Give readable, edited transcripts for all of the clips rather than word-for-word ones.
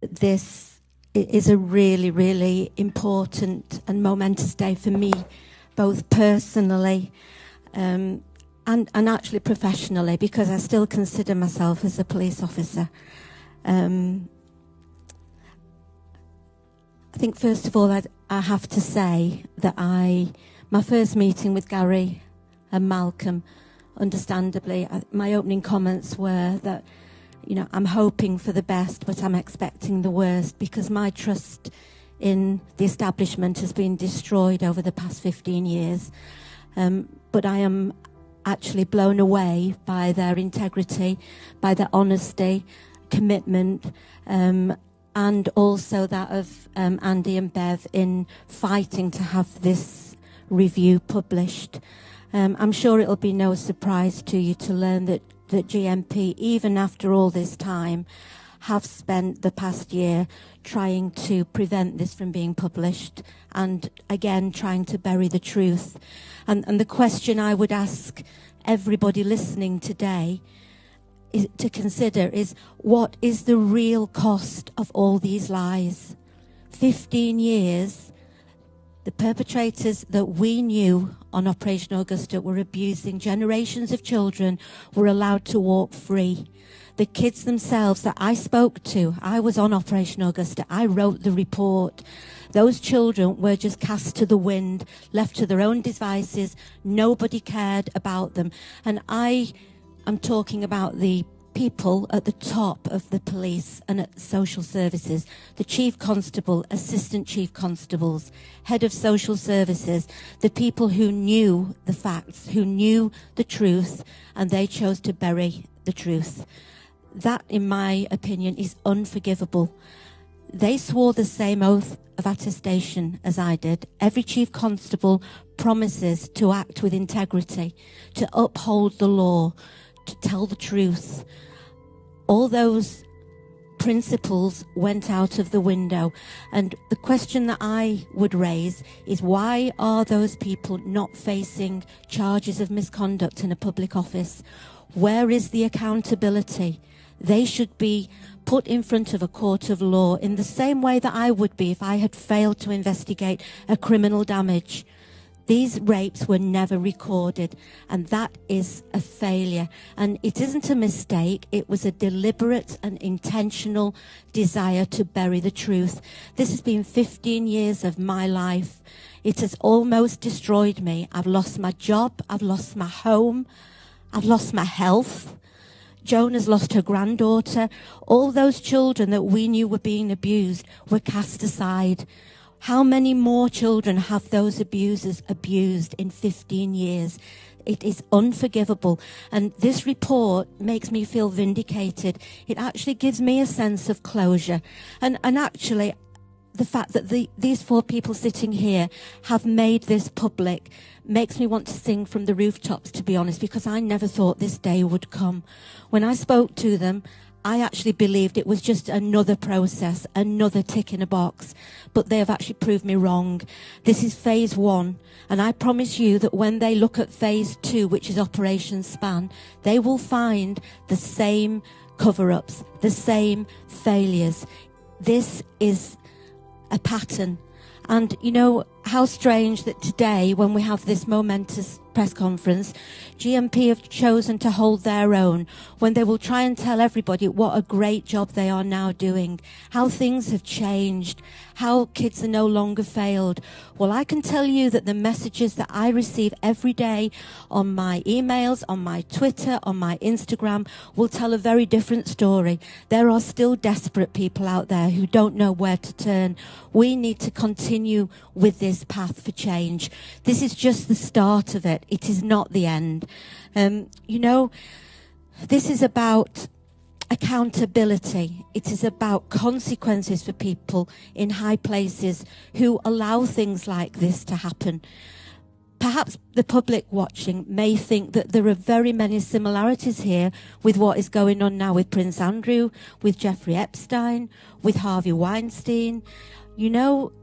this is a really, really important and momentous day for me, both personally and actually professionally, because I still consider myself as a police officer. I think, first of all, I have to say that my first meeting with Gary and Malcolm, understandably, my opening comments were that, you know, I'm hoping for the best, but I'm expecting the worst, because my trust in the establishment has been destroyed over the past 15 years. But I am actually blown away by their integrity, by their honesty, commitment, and also that of Andy and Bev in fighting to have this review published. I'm sure it'll be no surprise to you to learn that GMP, even after all this time, have spent the past year trying to prevent this from being published, and again trying to bury the truth. And the question I would ask everybody listening today is to consider is, what is the real cost of all these lies? 15 years, the perpetrators that we knew on Operation Augusta were abusing generations of children, were allowed to walk free. The kids themselves that I spoke to, I was on Operation Augusta, I wrote the report. Those children were just cast to the wind, left to their own devices. Nobody cared about them. And I am talking about the people at the top of the police and at social services, the chief constable, assistant chief constables, head of social services, the people who knew the facts, who knew the truth, and they chose to bury the truth. That, in my opinion, is unforgivable. They swore the same oath of attestation as I did. Every chief constable promises to act with integrity, to uphold the law, to tell the truth. All those principles went out of the window. And the question that I would raise is, why are those people not facing charges of misconduct in a public office? Where is the accountability? They should be put in front of a court of law in the same way that I would be if I had failed to investigate a criminal damage. These rapes were never recorded, and that is a failure. And it isn't a mistake. It was a deliberate and intentional desire to bury the truth. This has been 15 years of my life. It has almost destroyed me. I've lost my job. I've lost my home. I've lost my health. Joan has lost her granddaughter. All those children that we knew were being abused were cast aside. How many more children have those abusers abused in 15 years? It is unforgivable. And this report makes me feel vindicated. It actually gives me a sense of closure. And actually, the fact that these four people sitting here have made this public makes me want to sing from the rooftops, to be honest, because I never thought this day would come. When I spoke to them, I actually believed it was just another process, another tick in a box, but they have actually proved me wrong. This is phase 1, and I promise you that when they look at phase 2, which is Operation Span, they will find the same cover-ups, the same failures. This is a pattern. And you know, how strange that today, when we have this momentous press conference, GMP have chosen to hold their own when they will try and tell everybody what a great job they are now doing, how things have changed, how kids are no longer failed. Well, I can tell you that the messages that I receive every day on my emails, on my Twitter, on my Instagram will tell a very different story. There are still desperate people out there who don't know where to turn. We need to continue with this path for change. This is just the start of it. It is not the end. You know, this is about accountability. It is about consequences for people in high places who allow things like this to happen. Perhaps the public watching may think that there are very many similarities here with what is going on now with Prince Andrew, with Jeffrey Epstein, with Harvey Weinstein. You know,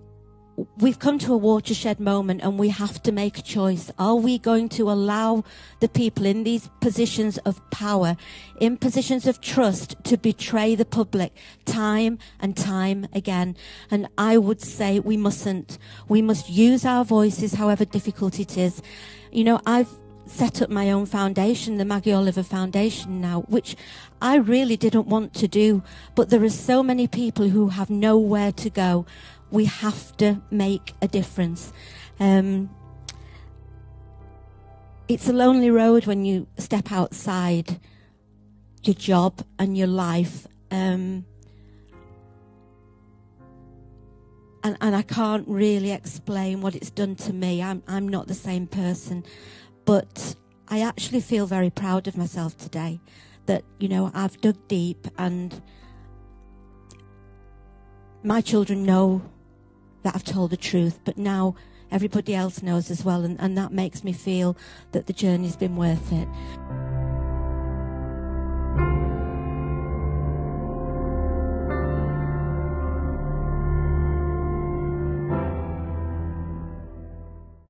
we've come to a watershed moment, and we have to make a choice. Are we going to allow the people in these positions of power, in positions of trust, to betray the public time and time again? And I would say we mustn't. We must use our voices, however difficult it is. You know, I've set up my own foundation, the Maggie Oliver Foundation now, which I really didn't want to do, but there are so many people who have nowhere to go. We have to make a difference. It's a lonely road when you step outside your job and your life. And I can't really explain what it's done to me. I'm not the same person. But I actually feel very proud of myself today that, you know, I've dug deep, and my children know that I've told the truth, but now everybody else knows as well, and that makes me feel that the journey's been worth it.